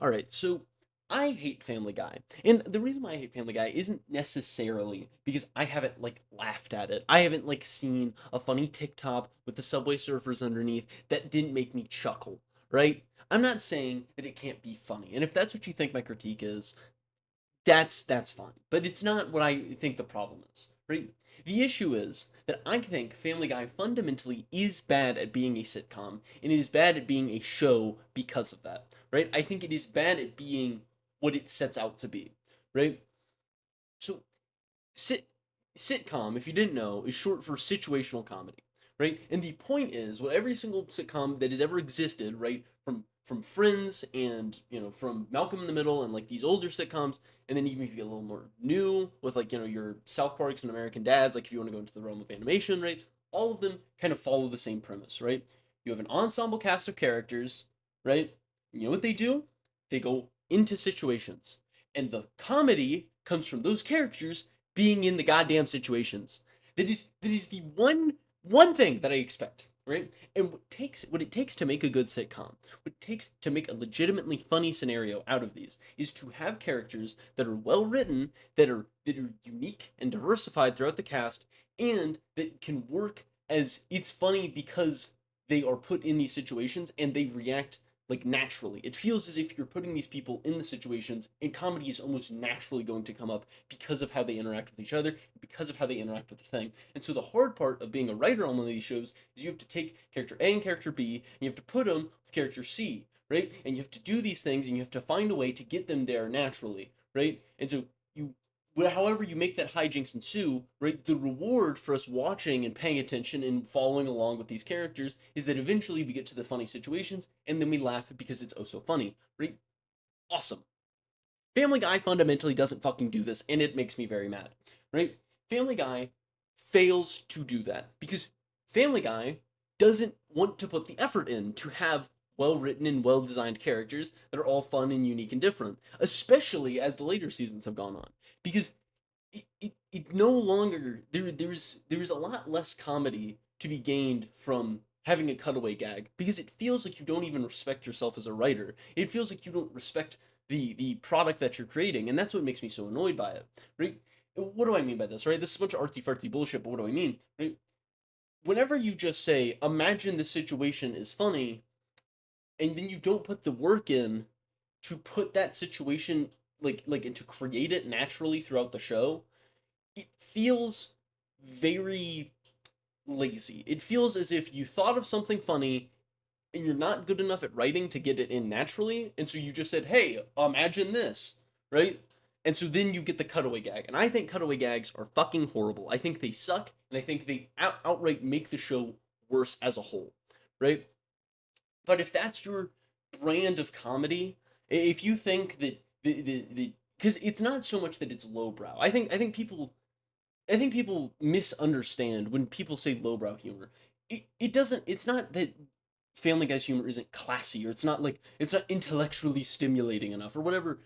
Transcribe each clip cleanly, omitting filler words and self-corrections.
Alright, so I hate Family Guy. And the reason why I hate Family Guy isn't necessarily because I haven't, like, laughed at it. I haven't, like, seen a funny TikTok with the Subway Surfers underneath that didn't make me chuckle, right? I'm not saying that it can't be funny. And if that's what you think my critique is, that's fine. But it's not what I think the problem is, right? The issue is that I think Family Guy fundamentally is bad at being a sitcom, and it is bad at being a show because of that, right? I think it is bad at being what it sets out to be, right? So sit sitcom, if you didn't know, is short for situational comedy, right? And the point is, what every single sitcom that has ever existed, right, from Friends and from Malcolm in the Middle and like these older sitcoms, and then even if you get a little more new with like your South Parks and American Dads, like if you want to go into the realm of animation, right? All of them kind of follow the same premise, right? You have an ensemble cast of characters, right? You know what they do? They go into situations, and the comedy comes from those characters being in the goddamn situations. That is the one thing that I expect, right? And what it takes to make a good sitcom, what it takes to make a legitimately funny scenario out of these is to have characters that are well written, that are unique and diversified throughout the cast, and that can work as it's funny because they are put in these situations and they react like naturally. It feels as if you're putting these people in the situations, and comedy is almost naturally going to come up because of how they interact with each other, because of how they interact with the thing. And so the hard part of being a writer on one of these shows is you have to take character A and character B, and you have to put them with character C, right? And you have to do these things, and you have to find a way to get them there naturally, right? And so you however you make that hijinks ensue, right? The reward for us watching and paying attention and following along with these characters is that eventually we get to the funny situations and then we laugh because it's oh so funny, right? Awesome. Family Guy fundamentally doesn't fucking do this, and it makes me very mad, right? Family Guy fails to do that because Family Guy doesn't want to put the effort in to have well written and well designed characters that are all fun and unique and different, especially as the later seasons have gone on. Because it no longer there's a lot less comedy to be gained from having a cutaway gag because it feels like you don't even respect yourself as a writer. It feels like you don't respect the product that you're creating, and that's what makes me so annoyed by it. Right? What do I mean by this? Right? This is a bunch of artsy fartsy bullshit, but what do I mean? Right? Whenever you just say, "Imagine the situation is funny," and then you don't put the work in to put that situation and to create it naturally throughout the show, it feels very lazy. It feels as if you thought of something funny and you're not good enough at writing to get it in naturally, and so you just said, "Hey, imagine this," right? And so then you get the cutaway gag. And I think cutaway gags are fucking horrible. I think they suck, and I think they outright make the show worse as a whole, right? But if that's your brand of comedy, if you think that the because it's not so much that it's lowbrow. I think people misunderstand when people say lowbrow humor. It doesn't. It's not that Family Guy's humor isn't classy, or it's not intellectually stimulating enough, or whatever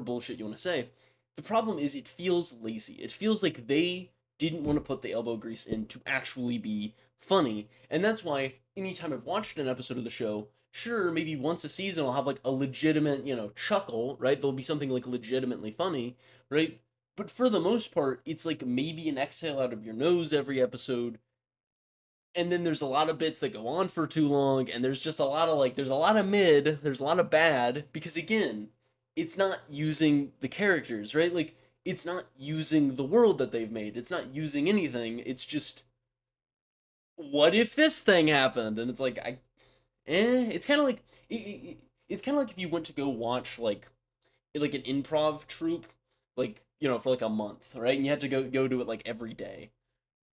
bullshit you want to say. The problem is it feels lazy. It feels like they didn't want to put the elbow grease in to actually be funny, and that's why anytime I've watched an episode of the show, sure, maybe once a season I'll have like a legitimate chuckle, right? There'll be something like legitimately funny, right? But for the most part, it's like maybe an exhale out of your nose every episode. And then there's a lot of bits that go on for too long, and there's just a lot of there's a lot of mid, there's a lot of bad, because again, it's not using the characters, right? Like, it's not using the world that they've made, it's not using anything, it's just, what if this thing happened? And it's like, it's kind of like, it's kind of like if you went to go watch, like an improv troupe, for like a month, right? And you had to go do it like every day.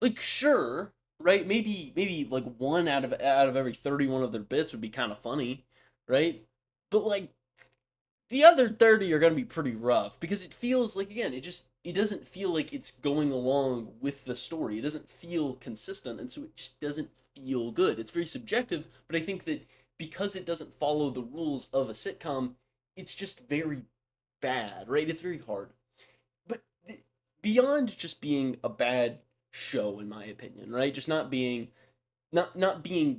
Like sure, right? Maybe like one out of every 31 of their bits would be kind of funny, right? But like the other 30 are going to be pretty rough because it feels like again, it doesn't feel like it's going along with the story. It doesn't feel consistent, and so it just doesn't feel good. It's very subjective, but I think that because it doesn't follow the rules of a sitcom, it's just very bad, right? It's very hard. But beyond just being a bad show, in my opinion, right? Just not being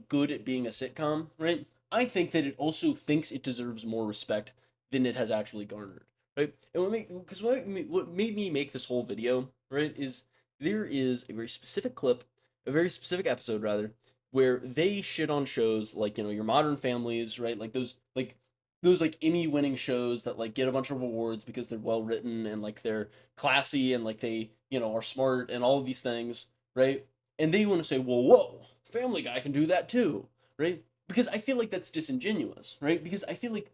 good at being a sitcom, right? I think that it also thinks it deserves more respect than it has actually garnered, right? And what made me make this whole video, right, is there is a very specific clip, a very specific episode rather, where they shit on shows like, your Modern Families, right? Like those like Emmy winning shows that like get a bunch of awards because they're well written and like they're classy and like they, are smart and all of these things, right? And they want to say, well, whoa, Family Guy can do that too, right? Because I feel like that's disingenuous, right? Because I feel like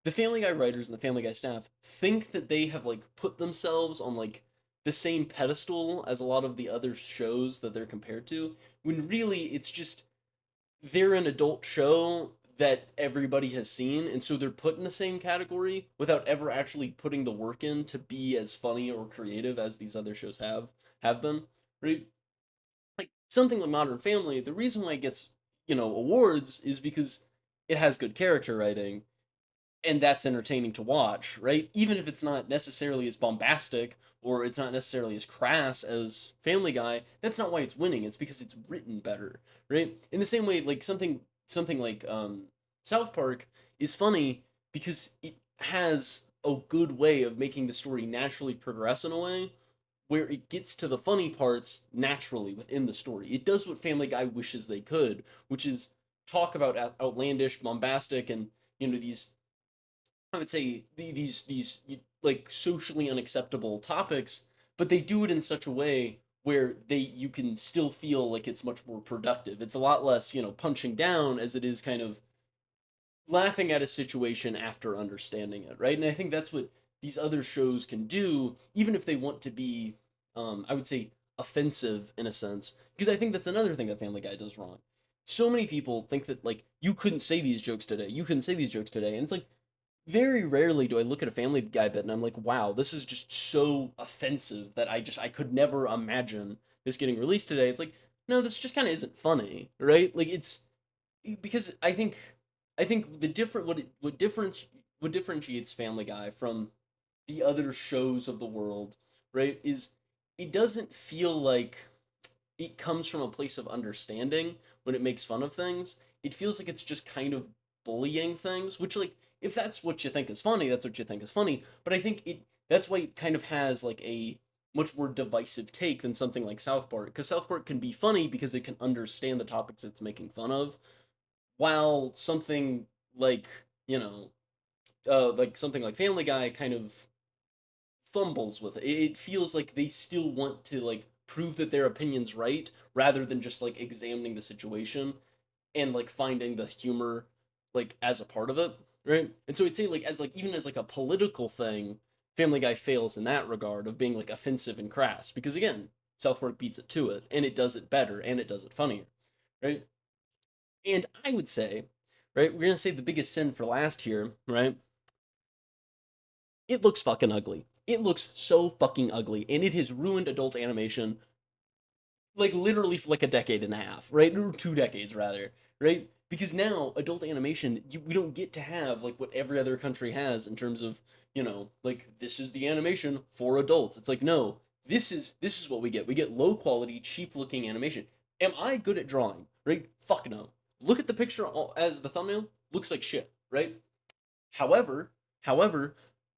the Family Guy writers and the Family Guy staff think that they have like put themselves on like the same pedestal as a lot of the other shows that they're compared to, when really it's just they're an adult show that everybody has seen, and so they're put in the same category without ever actually putting the work in to be as funny or creative as these other shows have been, right? Like something like Modern Family, the reason why it gets, awards is because it has good character writing and that's entertaining to watch, right? Even if it's not necessarily as bombastic or it's not necessarily as crass as Family Guy, that's not why it's winning. It's because it's written better, right? In the same way, like something like South Park is funny because it has a good way of making the story naturally progress in a way where it gets to the funny parts naturally within the story. It does what Family Guy wishes they could, which is talk about outlandish, bombastic, and these, I would say, these like socially unacceptable topics, but they do it in such a way where you can still feel like it's much more productive. It's a lot less, punching down as it is kind of laughing at a situation after understanding it, right? And I think that's what these other shows can do, even if they want to be, I would say, offensive in a sense, because I think that's another thing that Family Guy does wrong. So many people think that like you couldn't say these jokes today, you couldn't say these jokes today, and it's like very rarely do I look at a Family Guy bit and I'm like, wow, this is just so offensive that I could never imagine this getting released today. It's like, no, this just kind of isn't funny, right? Like it's because I think the different what differentiates Family Guy from the other shows of the world, right, is it doesn't feel like it comes from a place of understanding when it makes fun of things. It feels like it's just kind of bullying things, which like if that's what you think is funny, that's what you think is funny. But I think that's why it kind of has like a much more divisive take than something like South Park, because South Park can be funny because it can understand the topics it's making fun of, while something like like something like Family Guy kind of fumbles with it. It feels like they still want to like prove that their opinion's right rather than just like examining the situation and like finding the humor like as a part of it, right? And so I'd say like as like even as like a political thing, Family Guy fails in that regard of being like offensive and crass because again, South Park beats it to it and it does it better and it does it funnier, right? And I would say, right, we're gonna save the biggest sin for last here, right? It looks fucking ugly. It looks so fucking ugly, and it has ruined adult animation like literally for like a decade and a half, right? Or 2 decades rather, right? Because now adult animation, we don't get to have like what every other country has in terms of like this is the animation for adults. It's like no, this is what we get. We get low quality, cheap looking animation. Am I good at drawing? Right? Fuck no. Look at the picture as the thumbnail. Looks like shit, right? However,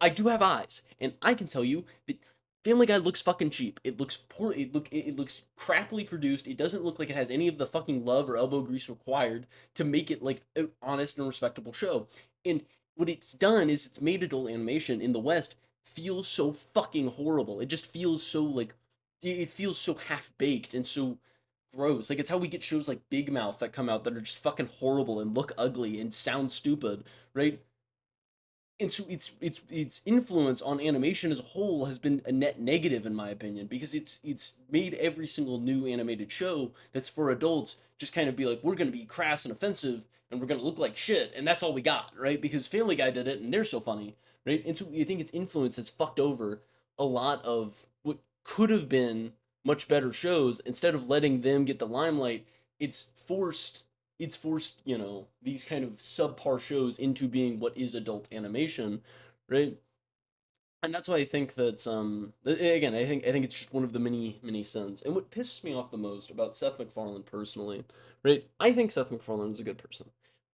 I do have eyes, and I can tell you that Family Guy looks fucking cheap. It looks poor. It looks crappily produced. It doesn't look like it has any of the fucking love or elbow grease required to make it like an honest and respectable show. And what it's done is it's made adult animation in the West feel so fucking horrible. It just feels so like it feels so half baked and so gross. Like it's how we get shows like Big Mouth that come out that are just fucking horrible and look ugly and sound stupid, right? And so its influence on animation as a whole has been a net negative in my opinion because it's made every single new animated show that's for adults just kind of be like we're going to be crass and offensive and we're going to look like shit and that's all we got, right? Because Family Guy did it and they're so funny, right? And so I think its influence has fucked over a lot of what could have been much better shows. Instead of letting them get the limelight, it's forced these kind of subpar shows into being what is adult animation, right? And that's why I think that again, I think it's just one of the many sins. And what pisses me off the most about Seth MacFarlane personally, right? I think Seth MacFarlane is a good person.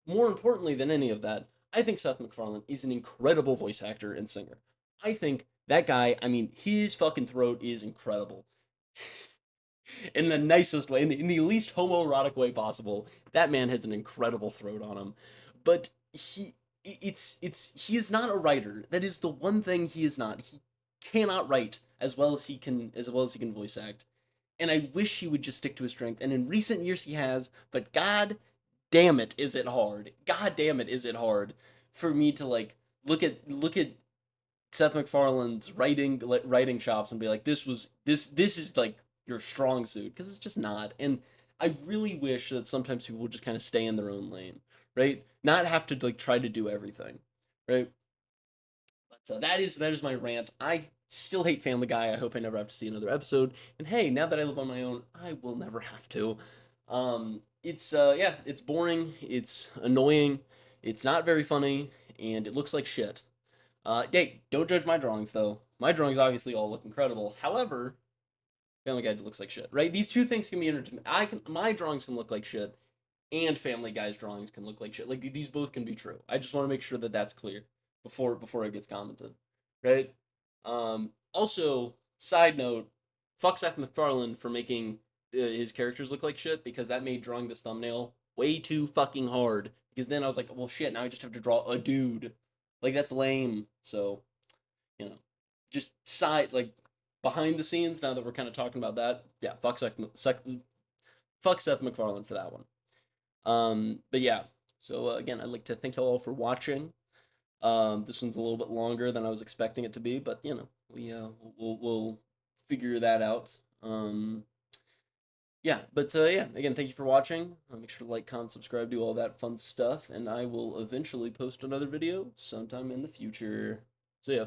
more importantly than any of that, I think Seth MacFarlane is an incredible voice actor and singer. I think that guy, I mean, his fucking throat is incredible. In the nicest way, in the least homoerotic way possible. That man has an incredible throat on him. But he is not a writer. That is the one thing he is not. He cannot write as well as he can voice act. And I wish he would just stick to his strength. And in recent years he has, but god damn it is it hard. God damn it is it hard for me to like look at Seth MacFarlane's writing chops and be like, this is like your strong suit, because it's just not. And I really wish that sometimes people would just kind of stay in their own lane, right? Not have to like try to do everything, right? But that is my rant. I still hate Family Guy. I hope I never have to see another episode. And hey, now that I live on my own, I will never have to. It's yeah, it's boring. It's annoying. It's not very funny, and it looks like shit. Hey, don't judge my drawings though. My drawings obviously all look incredible. However, Family Guy looks like shit, right? These two things can be entertainment. My drawings can look like shit, and Family Guy's drawings can look like shit. Like these both can be true. I just want to make sure that that's clear before it gets commented, right? Also, side note, fuck Seth MacFarlane for making his characters look like shit, because that made drawing this thumbnail way too fucking hard. Because then I was like, well, shit, now I just have to draw a dude. Like that's lame. So you know, just side like behind the scenes. Now that we're kind of talking about that, yeah, fuck Seth MacFarlane for that one. But yeah. So again, I'd like to thank you all for watching. This one's a little bit longer than I was expecting it to be, but we'll figure that out. Yeah, but yeah, again, thank you for watching. Make sure to like, comment, subscribe, do all that fun stuff, and I will eventually post another video sometime in the future. See ya.